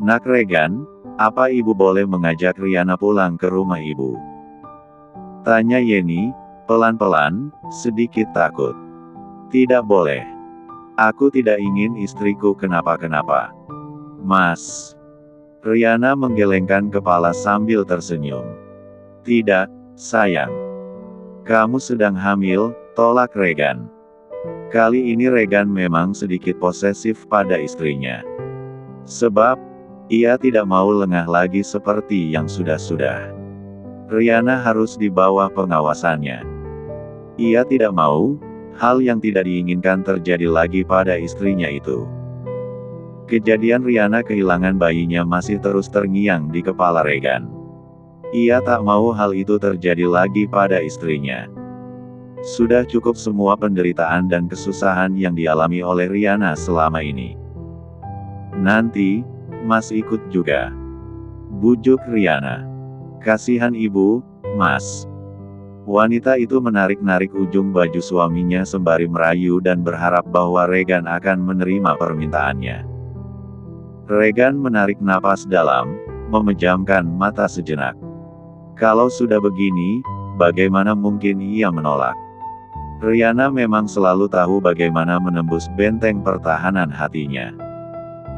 Nak Regan, apa ibu boleh mengajak Riana pulang ke rumah ibu? Tanya Yeni, pelan-pelan, sedikit takut. Tidak boleh. Aku tidak ingin istriku kenapa-kenapa. Mas. Riana menggelengkan kepala sambil tersenyum. Tidak, sayang. Kamu sedang hamil, tolak Regan. Kali ini Regan memang sedikit posesif pada istrinya. Sebab, ia tidak mau lengah lagi seperti yang sudah-sudah. Riana harus di bawah pengawasannya. Ia tidak mau, hal yang tidak diinginkan terjadi lagi pada istrinya itu. Kejadian Riana kehilangan bayinya masih terus terngiang di kepala Regan. Ia tak mau hal itu terjadi lagi pada istrinya. Sudah cukup semua penderitaan dan kesusahan yang dialami oleh Riana selama ini. Nanti, Mas ikut juga. Bujuk Riana. Kasihan ibu, Mas. Wanita itu menarik-narik ujung baju suaminya sembari merayu dan berharap bahwa Regan akan menerima permintaannya. Regan menarik napas dalam, memejamkan mata sejenak. Kalau sudah begini, bagaimana mungkin ia menolak? Riana memang selalu tahu bagaimana menembus benteng pertahanan hatinya.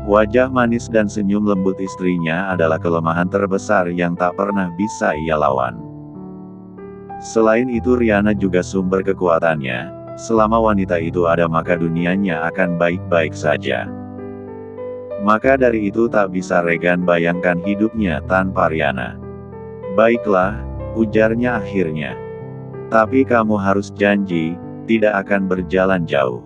Wajah manis dan senyum lembut istrinya adalah kelemahan terbesar yang tak pernah bisa ia lawan. Selain itu Riana juga sumber kekuatannya. Selama wanita itu ada maka dunianya akan baik-baik saja. Maka dari itu tak bisa Regan bayangkan hidupnya tanpa Riana. Baiklah, ujarnya akhirnya. Tapi kamu harus janji, tidak akan berjalan jauh.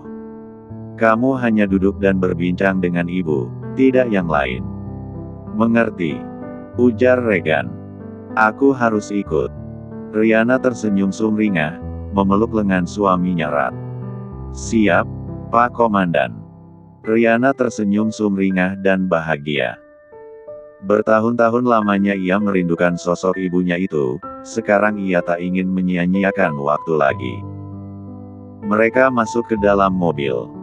Kamu hanya duduk dan berbincang dengan ibu, tidak yang lain. Mengerti? Ujar Regan. Aku harus ikut. Riana tersenyum sumringah, memeluk lengan suaminya erat. Siap, Pak Komandan. Riana tersenyum sumringah dan bahagia. Bertahun-tahun lamanya ia merindukan sosok ibunya itu, sekarang ia tak ingin menyia-nyiakan waktu lagi. Mereka masuk ke dalam mobil.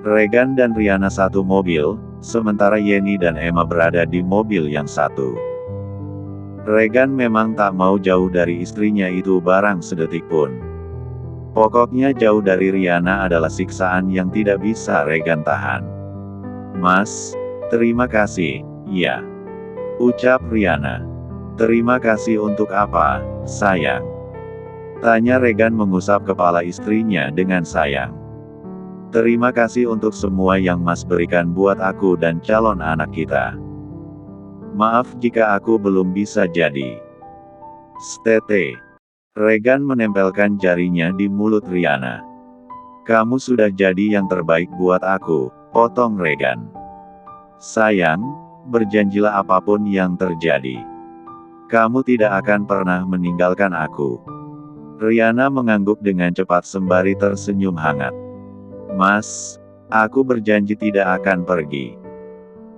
Regan dan Riana satu mobil, sementara Yeni dan Emma berada di mobil yang satu. Regan memang tak mau jauh dari istrinya itu barang sedetik pun. Pokoknya jauh dari Riana adalah siksaan yang tidak bisa Regan tahan. Mas, terima kasih, ya. Ucap Riana. Terima kasih untuk apa, sayang? Tanya Regan mengusap kepala istrinya dengan sayang. Terima kasih untuk semua yang Mas berikan buat aku dan calon anak kita. Maaf jika aku belum bisa jadi. Stete. Regan menempelkan jarinya di mulut Riana. Kamu sudah jadi yang terbaik buat aku, potong Regan. Sayang, berjanjilah apapun yang terjadi. Kamu tidak akan pernah meninggalkan aku. Riana mengangguk dengan cepat sembari tersenyum hangat. Mas, aku berjanji tidak akan pergi.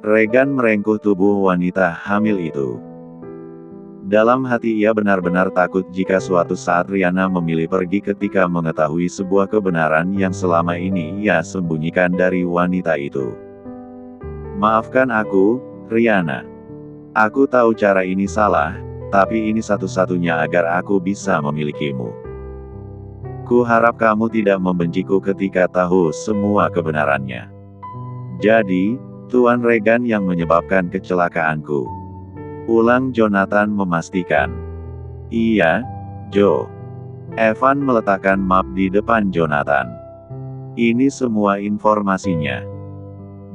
Regan merengkuh tubuh wanita hamil itu. Dalam hati ia benar-benar takut jika suatu saat Riana memilih pergi ketika mengetahui sebuah kebenaran yang selama ini ia sembunyikan dari wanita itu. Maafkan aku, Riana. Aku tahu cara ini salah, tapi ini satu-satunya agar aku bisa memilikimu. Ku harap kamu tidak membenciku ketika tahu semua kebenarannya. Jadi, Tuan Regan yang menyebabkan kecelakaanku. Ulang Jonathan memastikan. Iya, Joe. Evan meletakkan map di depan Jonathan. Ini semua informasinya.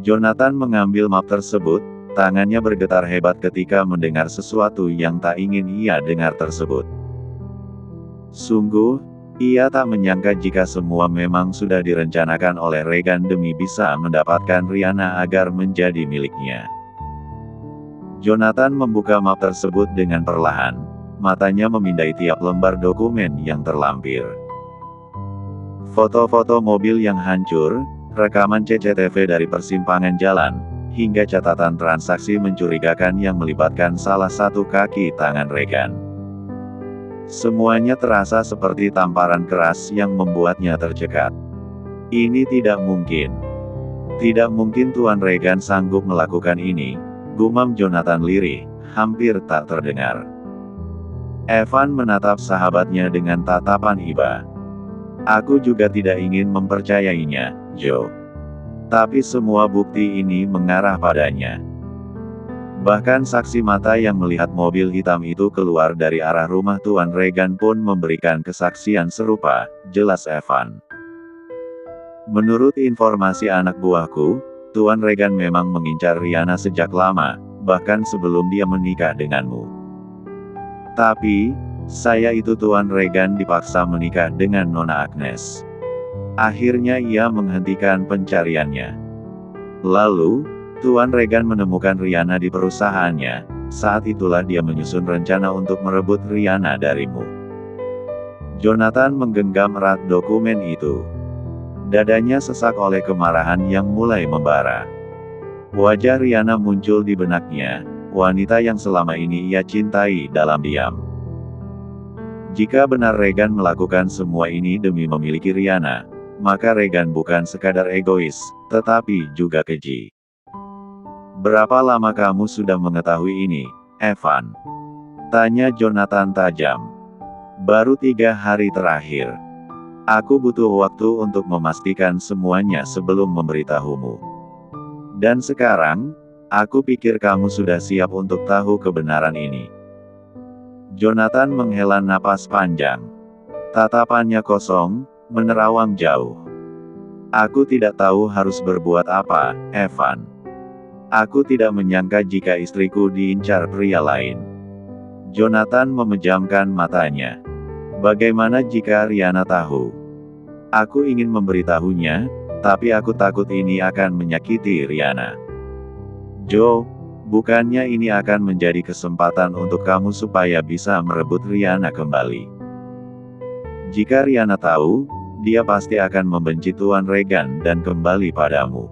Jonathan mengambil map tersebut, tangannya bergetar hebat ketika mendengar sesuatu yang tak ingin ia dengar tersebut. Sungguh, ia tak menyangka jika semua memang sudah direncanakan oleh Regan demi bisa mendapatkan Riana agar menjadi miliknya. Jonathan membuka map tersebut dengan perlahan, matanya memindai tiap lembar dokumen yang terlampir. Foto-foto mobil yang hancur, rekaman CCTV dari persimpangan jalan, hingga catatan transaksi mencurigakan yang melibatkan salah satu kaki tangan Regan. Semuanya terasa seperti tamparan keras yang membuatnya tercekat. Ini tidak mungkin. Tidak mungkin Tuan Regan sanggup melakukan ini. Gumam Jonathan lirih, hampir tak terdengar. Evan menatap sahabatnya dengan tatapan iba. Aku juga tidak ingin mempercayainya, Joe. Tapi semua bukti ini mengarah padanya. Bahkan saksi mata yang melihat mobil hitam itu keluar dari arah rumah Tuan Regan pun memberikan kesaksian serupa, jelas Evan. Menurut informasi anak buahku, Tuan Regan memang mengincar Riana sejak lama, bahkan sebelum dia menikah denganmu. Tapi, saya itu Tuan Regan dipaksa menikah dengan Nona Agnes. Akhirnya ia menghentikan pencariannya. Lalu, Tuan Regan menemukan Riana di perusahaannya, saat itulah dia menyusun rencana untuk merebut Riana darimu. Jonathan menggenggam erat dokumen itu. Dadanya sesak oleh kemarahan yang mulai membara. Wajah Riana muncul di benaknya, wanita yang selama ini ia cintai dalam diam. Jika benar Regan melakukan semua ini demi memiliki Riana, maka Regan bukan sekadar egois, tetapi juga keji. Berapa lama kamu sudah mengetahui ini, Evan? Tanya Jonathan tajam. Baru 3 hari terakhir. Aku butuh waktu untuk memastikan semuanya sebelum memberitahumu. Dan sekarang, aku pikir kamu sudah siap untuk tahu kebenaran ini. Jonathan menghela napas panjang. Tatapannya kosong, menerawang jauh. Aku tidak tahu harus berbuat apa, Evan. Aku tidak menyangka jika istriku diincar pria lain. Jonathan memejamkan matanya. Bagaimana jika Riana tahu? Aku ingin memberitahunya, tapi aku takut ini akan menyakiti Riana. Joe, bukannya ini akan menjadi kesempatan untuk kamu supaya bisa merebut Riana kembali. Jika Riana tahu, dia pasti akan membenci Tuan Regan dan kembali padamu.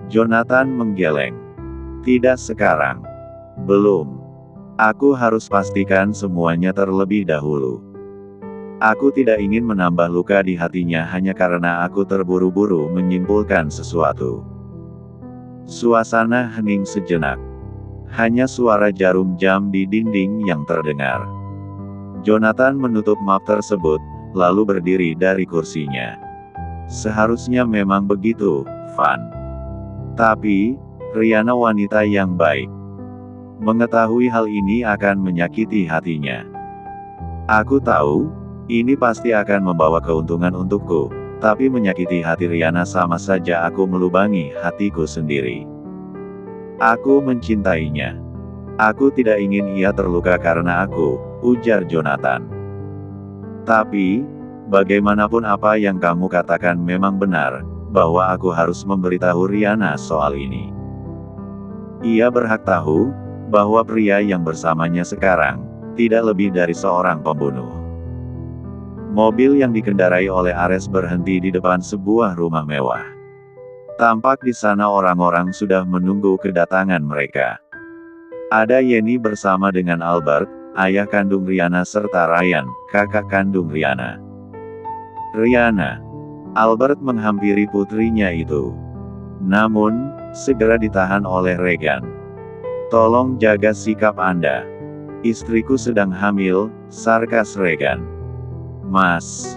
Jonathan menggeleng. Tidak sekarang. Belum. Aku harus pastikan semuanya terlebih dahulu. Aku tidak ingin menambah luka di hatinya hanya karena aku terburu-buru menyimpulkan sesuatu. Suasana hening sejenak. Hanya suara jarum jam di dinding yang terdengar. Jonathan menutup map tersebut, lalu berdiri dari kursinya. Seharusnya memang begitu, Van. Tapi, Riana wanita yang baik. Mengetahui hal ini akan menyakiti hatinya. Aku tahu, ini pasti akan membawa keuntungan untukku, tapi menyakiti hati Riana sama saja aku melubangi hatiku sendiri. Aku mencintainya. Aku tidak ingin ia terluka karena aku, ujar Jonathan. Tapi, bagaimanapun apa yang kamu katakan memang benar, bahwa aku harus memberitahu Riana soal ini. Ia berhak tahu, bahwa pria yang bersamanya sekarang, tidak lebih dari seorang pembunuh. Mobil yang dikendarai oleh Ares berhenti di depan sebuah rumah mewah. Tampak di sana orang-orang sudah menunggu kedatangan mereka. Ada Yeni bersama dengan Albert, ayah kandung Riana serta Ryan, kakak kandung Riana. Riana. Albert menghampiri putrinya itu. Namun, segera ditahan oleh Regan. Tolong jaga sikap Anda. Istriku sedang hamil, sarkas Regan. Mas.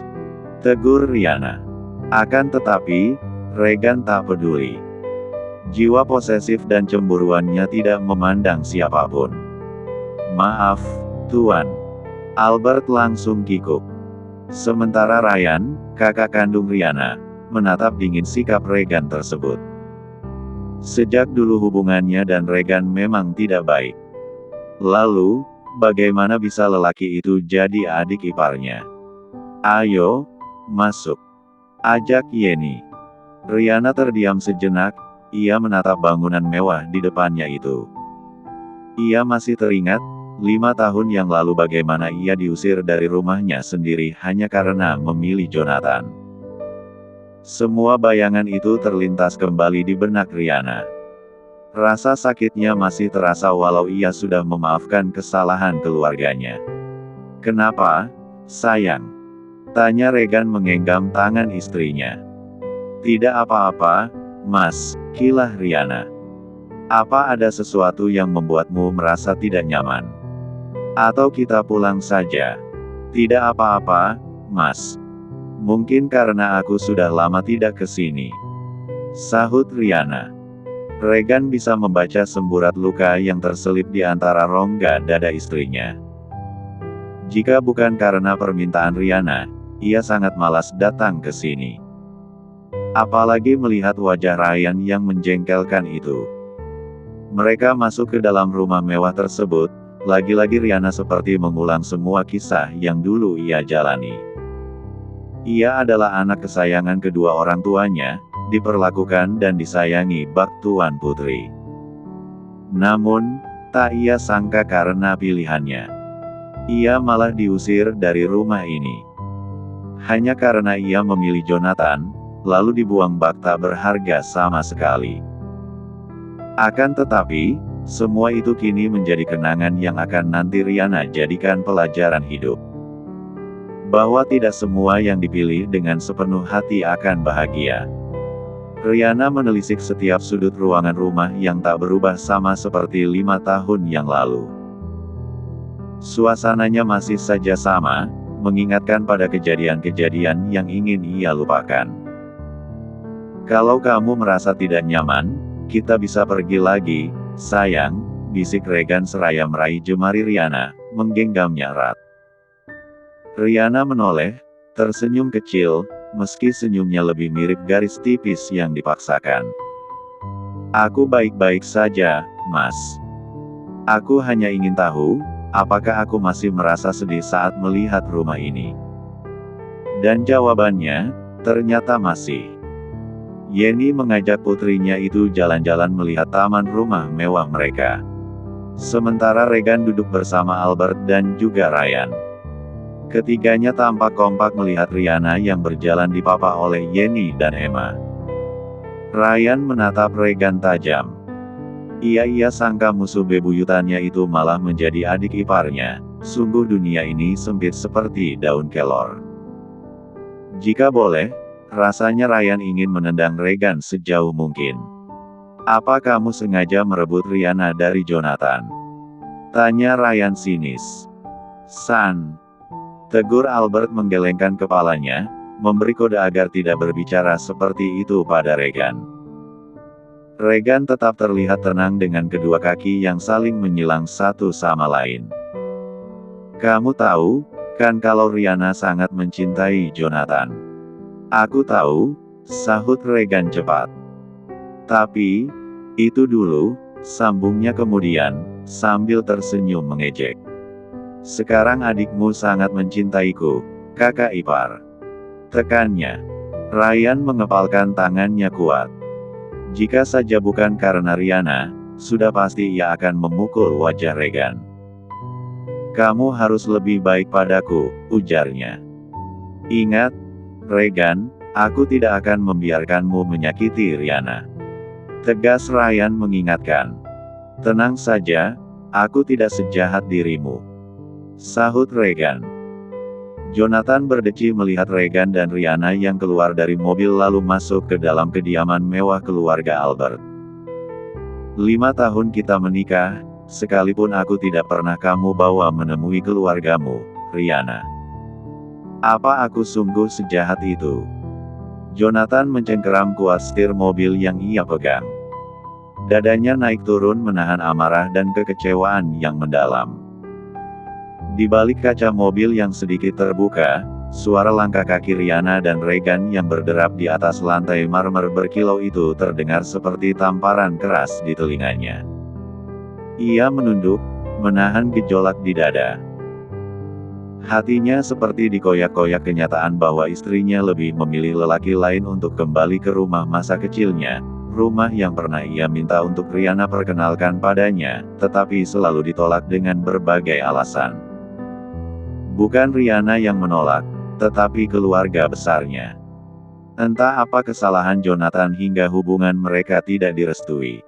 Tegur Riana. Akan tetapi, Regan tak peduli. Jiwa posesif dan cemburuannya tidak memandang siapapun. Maaf, Tuan. Albert langsung kikuk. Sementara Ryan, kakak kandung Riana, menatap dingin sikap Regan tersebut. Sejak dulu hubungannya dan Regan memang tidak baik. Lalu, bagaimana bisa lelaki itu jadi adik iparnya? Ayo, masuk. Ajak Yeni. Riana terdiam sejenak, ia menatap bangunan mewah di depannya itu. Ia masih teringat, 5 tahun yang lalu bagaimana ia diusir dari rumahnya sendiri hanya karena memilih Jonathan. Semua bayangan itu terlintas kembali di benak Riana. Rasa sakitnya masih terasa walau ia sudah memaafkan kesalahan keluarganya. Kenapa, sayang? Tanya Regan menggenggam tangan istrinya. Tidak apa-apa, Mas, kilah Riana. Apa ada sesuatu yang membuatmu merasa tidak nyaman? Atau kita pulang saja? Tidak apa-apa, Mas. Mungkin karena aku sudah lama tidak ke sini, sahut Riana. Regan bisa membaca semburat luka yang terselip di antara rongga dada istrinya. Jika bukan karena permintaan Riana, ia sangat malas datang ke sini. Apalagi melihat wajah Ryan yang menjengkelkan itu. Mereka masuk ke dalam rumah mewah tersebut, lagi-lagi Riana seperti mengulang semua kisah yang dulu ia jalani. Ia adalah anak kesayangan kedua orang tuanya, diperlakukan dan disayangi bak Tuan Putri. Namun, tak ia sangka karena pilihannya, ia malah diusir dari rumah ini. Hanya karena ia memilih Jonathan, lalu dibuang bak tak berharga sama sekali. Akan tetapi, semua itu kini menjadi kenangan yang akan nanti Riana jadikan pelajaran hidup. Bahwa tidak semua yang dipilih dengan sepenuh hati akan bahagia. Riana menelisik setiap sudut ruangan rumah yang tak berubah sama seperti 5 tahun yang lalu. Suasananya masih saja sama, mengingatkan pada kejadian-kejadian yang ingin ia lupakan. Kalau kamu merasa tidak nyaman, kita bisa pergi lagi, sayang, bisik Regan seraya meraih jemari Riana, menggenggamnya erat. Riana menoleh, tersenyum kecil, meski senyumnya lebih mirip garis tipis yang dipaksakan. Aku baik-baik saja, Mas. Aku hanya ingin tahu, apakah aku masih merasa sedih saat melihat rumah ini? Dan jawabannya, ternyata masih. Yenny mengajak putrinya itu jalan-jalan melihat taman rumah mewah mereka. Sementara Regan duduk bersama Albert dan juga Ryan. Ketiganya tampak kompak melihat Riana yang berjalan dipapa oleh Yenny dan Emma. Ryan menatap Regan tajam. Ia sangka musuh bebuyutannya itu malah menjadi adik iparnya. Sungguh dunia ini sempit seperti daun kelor. Jika boleh, rasanya Ryan ingin menendang Regan sejauh mungkin. Apa kamu sengaja merebut Riana dari Jonathan? Tanya Ryan sinis. San. Tegur Albert menggelengkan kepalanya, memberi kode agar tidak berbicara seperti itu pada Regan. Regan tetap terlihat tenang dengan kedua kaki yang saling menyilang satu sama lain. Kamu tahu, kan kalau Riana sangat mencintai Jonathan. Aku tahu, sahut Regan cepat. Tapi, itu dulu, sambungnya kemudian, sambil tersenyum mengejek. Sekarang adikmu sangat mencintaiku, kakak ipar. Tekannya. Ryan mengepalkan tangannya kuat. Jika saja bukan karena Riana, sudah pasti ia akan memukul wajah Regan. Kamu harus lebih baik padaku, ujarnya. Ingat, Regan, aku tidak akan membiarkanmu menyakiti Riana. Tegas Ryan mengingatkan. Tenang saja, aku tidak sejahat dirimu, sahut Regan. Jonathan berdeci melihat Regan dan Riana yang keluar dari mobil lalu masuk ke dalam kediaman mewah keluarga Albert. 5 tahun kita menikah, sekalipun aku tidak pernah kamu bawa menemui keluargamu, Riana. Apa aku sungguh sejahat itu? Jonathan mencengkeram kuat setir mobil yang ia pegang. Dadanya naik turun menahan amarah dan kekecewaan yang mendalam. Di balik kaca mobil yang sedikit terbuka, suara langkah kaki Riana dan Regan yang berderap di atas lantai marmer berkilau itu terdengar seperti tamparan keras di telinganya. Ia menunduk, menahan gejolak di dada. Hatinya seperti dikoyak-koyak kenyataan bahwa istrinya lebih memilih lelaki lain untuk kembali ke rumah masa kecilnya, rumah yang pernah ia minta untuk Riana perkenalkan padanya, tetapi selalu ditolak dengan berbagai alasan. Bukan Riana yang menolak, tetapi keluarga besarnya. Entah apa kesalahan Jonathan hingga hubungan mereka tidak direstui.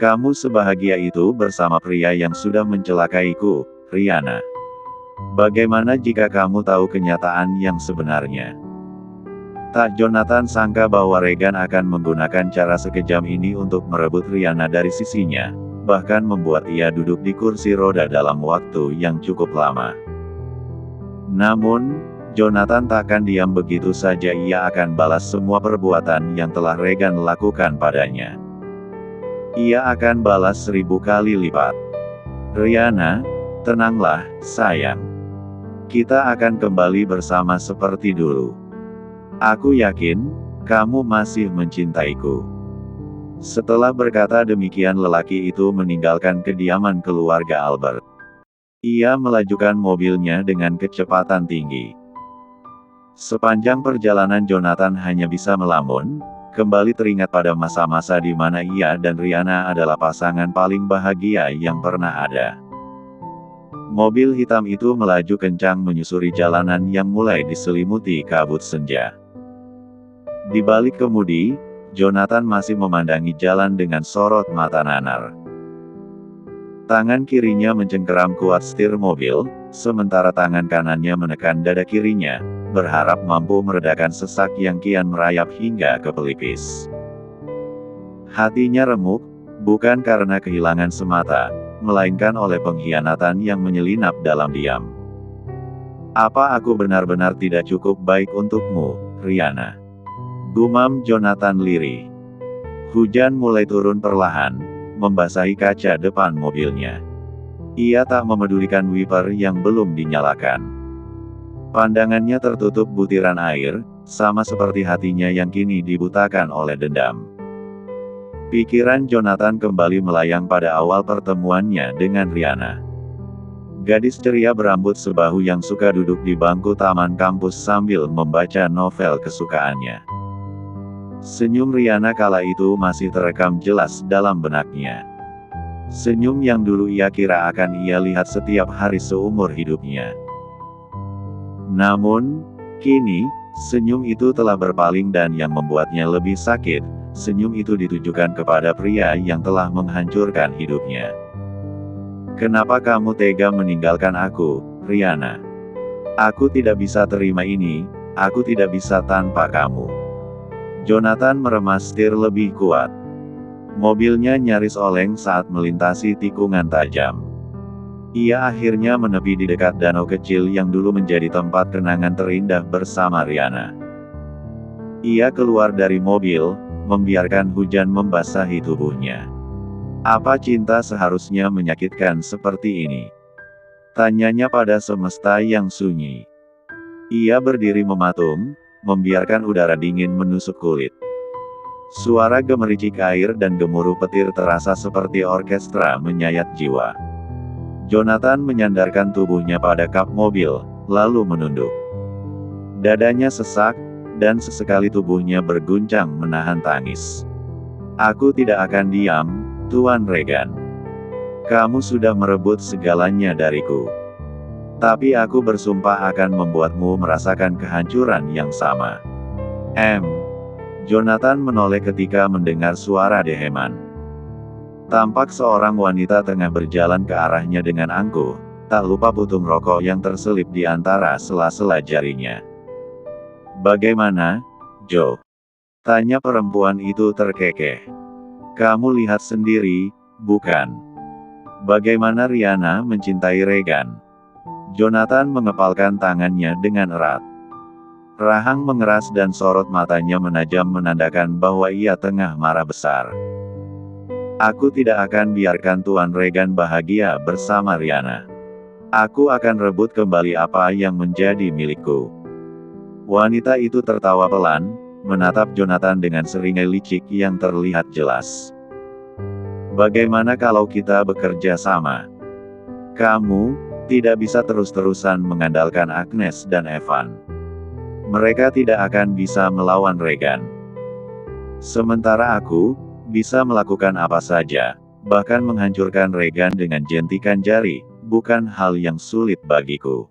Kamu sebahagia itu bersama pria yang sudah mencelakaiku, Riana. Bagaimana jika kamu tahu kenyataan yang sebenarnya? Tak Jonathan sangka bahwa Regan akan menggunakan cara sekejam ini untuk merebut Rihanna dari sisinya, bahkan membuat ia duduk di kursi roda dalam waktu yang cukup lama. Namun, Jonathan takkan diam begitu saja. Ia akan balas semua perbuatan yang telah Regan lakukan padanya. Ia akan balas 1000 kali lipat. Rihanna, tenanglah, sayang. Kita akan kembali bersama seperti dulu. Aku yakin, kamu masih mencintaiku. Setelah berkata demikian, lelaki itu meninggalkan kediaman keluarga Albert. Ia melajukan mobilnya dengan kecepatan tinggi. Sepanjang perjalanan Jonathan hanya bisa melamun, kembali teringat pada masa-masa di mana ia dan Rihanna adalah pasangan paling bahagia yang pernah ada. Mobil hitam itu melaju kencang menyusuri jalanan yang mulai diselimuti kabut senja. Di balik kemudi, Jonathan masih memandangi jalan dengan sorot mata nanar. Tangan kirinya mencengkeram kuat setir mobil, sementara tangan kanannya menekan dada kirinya, berharap mampu meredakan sesak yang kian merayap hingga ke pelipis. Hatinya remuk, bukan karena kehilangan semata, melainkan oleh pengkhianatan yang menyelinap dalam diam. Apa aku benar-benar tidak cukup baik untukmu, Rihanna? Gumam Jonathan lirih. Hujan mulai turun perlahan, membasahi kaca depan mobilnya. Ia tak memedulikan wiper yang belum dinyalakan. Pandangannya tertutup butiran air, sama seperti hatinya yang kini dibutakan oleh dendam. Pikiran Jonathan kembali melayang pada awal pertemuannya dengan Rihanna. Gadis ceria berambut sebahu yang suka duduk di bangku taman kampus sambil membaca novel kesukaannya. Senyum Rihanna kala itu masih terekam jelas dalam benaknya. Senyum yang dulu ia kira akan ia lihat setiap hari seumur hidupnya. Namun, kini, senyum itu telah berpaling dan yang membuatnya lebih sakit, senyum itu ditujukan kepada pria yang telah menghancurkan hidupnya. Kenapa kamu tega meninggalkan aku, Rihanna? Aku tidak bisa terima ini, aku tidak bisa tanpa kamu. Jonathan meremas setir lebih kuat. Mobilnya nyaris oleng saat melintasi tikungan tajam. Ia akhirnya menepi di dekat danau kecil yang dulu menjadi tempat kenangan terindah bersama Rihanna. Ia keluar dari mobil, membiarkan hujan membasahi tubuhnya. Apa cinta seharusnya menyakitkan seperti ini? Tanyanya pada semesta yang sunyi. Ia berdiri mematung, membiarkan udara dingin menusuk kulit. Suara gemericik air dan gemuruh petir terasa seperti orkestra menyayat jiwa. Jonathan menyandarkan tubuhnya pada kap mobil, lalu menunduk. Dadanya sesak, dan sesekali tubuhnya berguncang menahan tangis. Aku tidak akan diam, Tuan Regan. Kamu sudah merebut segalanya dariku. Tapi aku bersumpah akan membuatmu merasakan kehancuran yang sama. Jonathan menoleh ketika mendengar suara deheman. Tampak seorang wanita tengah berjalan ke arahnya dengan angkuh, tak lupa putung rokok yang terselip di antara sela-sela jarinya. Bagaimana, Joe? Tanya perempuan itu terkekeh. Kamu lihat sendiri, bukan? Bagaimana Rihanna mencintai Regan? Jonathan mengepalkan tangannya dengan erat. Rahang mengeras dan sorot matanya menajam menandakan bahwa ia tengah marah besar. Aku tidak akan biarkan Tuan Regan bahagia bersama Rihanna. Aku akan rebut kembali apa yang menjadi milikku. Wanita itu tertawa pelan, menatap Jonathan dengan seringai licik yang terlihat jelas. Bagaimana kalau kita bekerja sama? Kamu tidak bisa terus-terusan mengandalkan Agnes dan Evan. Mereka tidak akan bisa melawan Regan. Sementara aku, bisa melakukan apa saja, bahkan menghancurkan Regan dengan jentikan jari, bukan hal yang sulit bagiku.